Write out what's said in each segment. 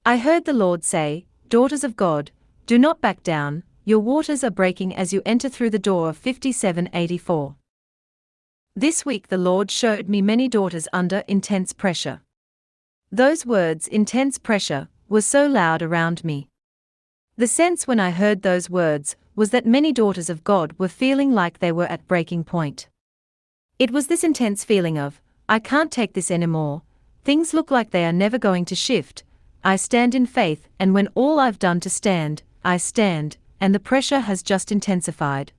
I heard the Lord say, "Daughters of God, do not back down, your waters are breaking as you enter through the door of 5784. This week the Lord showed me many daughters under intense pressure. Those words, intense pressure, were so loud around me. The sense when I heard those words was that many daughters of God were feeling like they were at breaking point. It was this intense feeling of, I can't take this anymore, things look like they are never going to shift, I stand in faith, and when all I've done to stand, I stand, and the pressure has just intensified.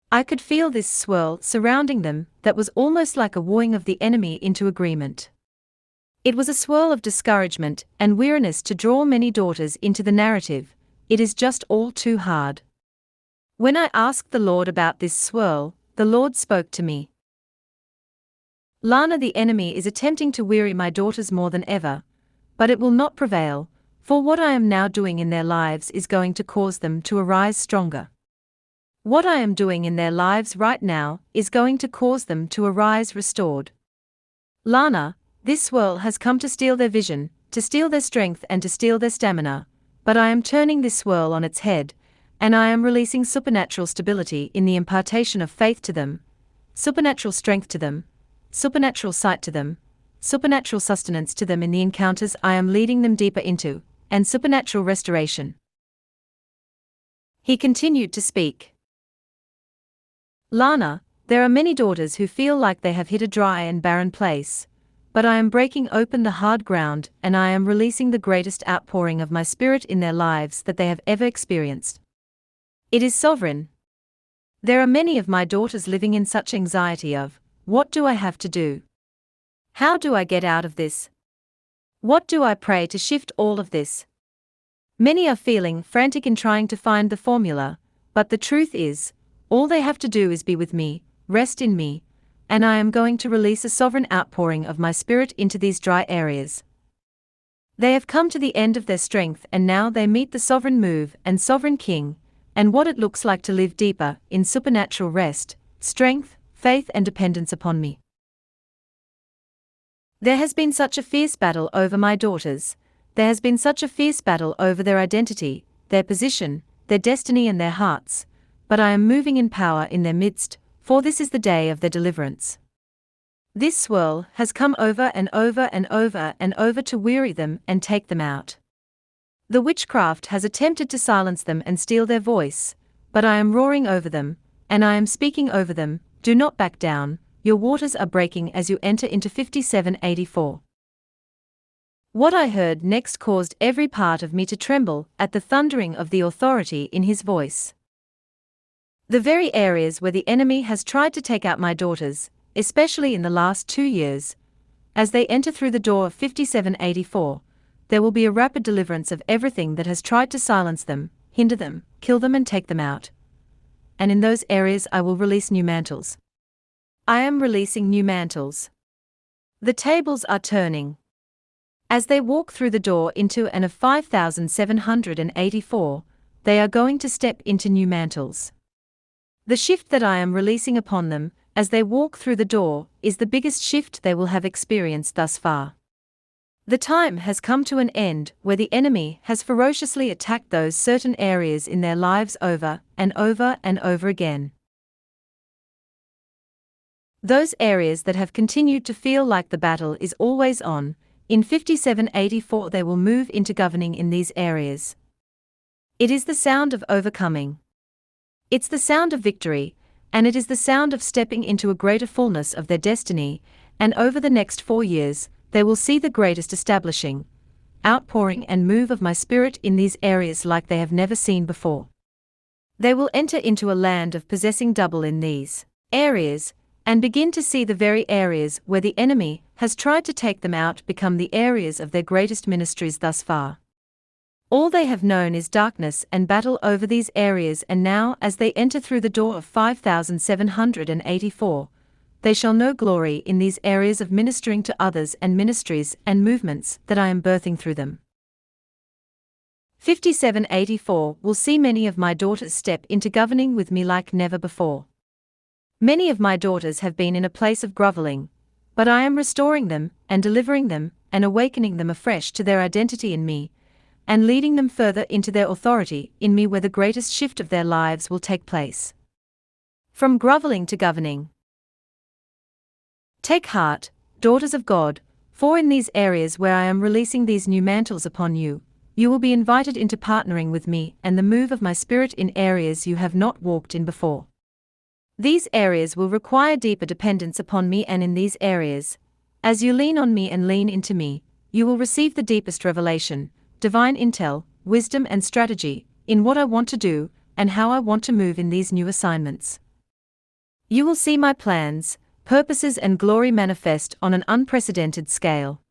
I could feel this swirl surrounding them that was almost like a wooing of the enemy into agreement. It was a swirl of discouragement and weariness to draw many daughters into the narrative, it is just all too hard. When I asked the Lord about this swirl, the Lord spoke to me. Lana, the enemy is attempting to weary my daughters more than ever, but it will not prevail, for what I am now doing in their lives is going to cause them to arise stronger. What I am doing in their lives right now is going to cause them to arise restored. Lana, this swirl has come to steal their vision, to steal their strength and to steal their stamina, but I am turning this swirl on its head, and I am releasing supernatural stability in the impartation of faith to them, supernatural strength to them, supernatural sight to them, supernatural sustenance to them in the encounters I am leading them deeper into, and supernatural restoration. He continued to speak. Lana, there are many daughters who feel like they have hit a dry and barren place, but I am breaking open the hard ground and I am releasing the greatest outpouring of my Spirit in their lives that they have ever experienced. It is sovereign. There are many of my daughters living in such anxiety of, what do I have to do? How do I get out of this? What do I pray to shift all of this? Many are feeling frantic in trying to find the formula, but the truth is, all they have to do is be with me, rest in me, and I am going to release a sovereign outpouring of my Spirit into these dry areas. They have come to the end of their strength and now they meet the sovereign move and sovereign King, and what it looks like to live deeper in supernatural rest, strength, faith and dependence upon me. There has been such a fierce battle over my daughters, there has been such a fierce battle over their identity, their position, their destiny and their hearts, but I am moving in power in their midst, for this is the day of their deliverance. This swirl has come over and over and over and over to weary them and take them out. The witchcraft has attempted to silence them and steal their voice, but I am roaring over them, and I am speaking over them, do not back down, your waters are breaking as you enter into 5784. What I heard next caused every part of me to tremble at the thundering of the authority in his voice. The very areas where the enemy has tried to take out my daughters, especially in the last 2 years, as they enter through the door of 5784, there will be a rapid deliverance of everything that has tried to silence them, hinder them, kill them and take them out. And in those areas I will release new mantles. I am releasing new mantles. The tables are turning. As they walk through the door into and of 5784, they are going to step into new mantles. The shift that I am releasing upon them, as they walk through the door, is the biggest shift they will have experienced thus far. The time has come to an end where the enemy has ferociously attacked those certain areas in their lives over and over and over again. Those areas that have continued to feel like the battle is always on, in 5784 they will move into governing in these areas. It is the sound of overcoming. It's the sound of victory, and it is the sound of stepping into a greater fullness of their destiny, and over the next 4 years, they will see the greatest establishing, outpouring and move of my Spirit in these areas like they have never seen before. They will enter into a land of possessing double in these areas, and begin to see the very areas where the enemy has tried to take them out become the areas of their greatest ministries thus far. All they have known is darkness and battle over these areas, and now as they enter through the door of 5784, they shall know glory in these areas of ministering to others and ministries and movements that I am birthing through them. 5784 will see many of my daughters step into governing with me like never before. Many of my daughters have been in a place of groveling, but I am restoring them and delivering them and awakening them afresh to their identity in me, and leading them further into their authority in me, where the greatest shift of their lives will take place. From groveling to governing. Take heart, daughters of God, for in these areas where I am releasing these new mantles upon you, you will be invited into partnering with me and the move of my Spirit in areas you have not walked in before. These areas will require deeper dependence upon me, and in these areas, as you lean on me and lean into me, you will receive the deepest revelation, divine intel, wisdom and strategy, in what I want to do, and how I want to move in these new assignments. You will see my plans, purposes and glory manifest on an unprecedented scale.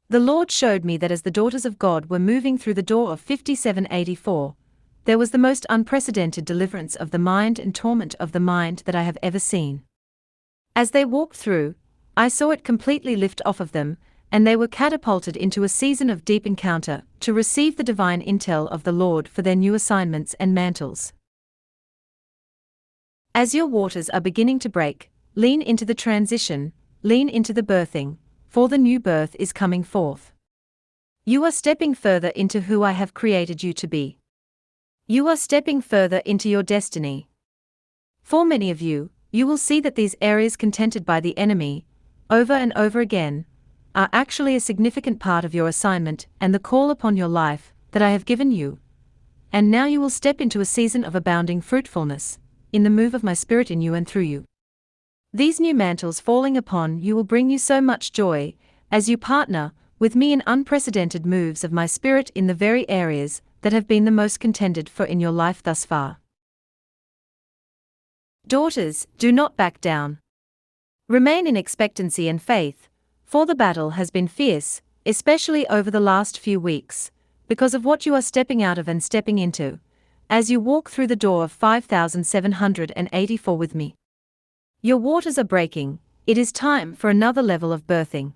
The Lord showed me that as the daughters of God were moving through the door of 5784, there was the most unprecedented deliverance of the mind and torment of the mind that I have ever seen. As they walked through, I saw it completely lift off of them, and they were catapulted into a season of deep encounter to receive the divine intel of the Lord for their new assignments and mantles. As your waters are beginning to break, lean into the transition, lean into the birthing, for the new birth is coming forth. You are stepping further into who I have created you to be. You are stepping further into your destiny. For many of you, you will see that these areas contended by the enemy, over and over again, are actually a significant part of your assignment and the call upon your life that I have given you. And now you will step into a season of abounding fruitfulness, in the move of my Spirit in you and through you. These new mantles falling upon you will bring you so much joy, as you partner with me in unprecedented moves of my Spirit in the very areas that have been the most contended for in your life thus far. Daughters, do not back down. Remain in expectancy and faith, for the battle has been fierce, especially over the last few weeks, because of what you are stepping out of and stepping into, as you walk through the door of 5784 with me. Your waters are breaking, it is time for another level of birthing.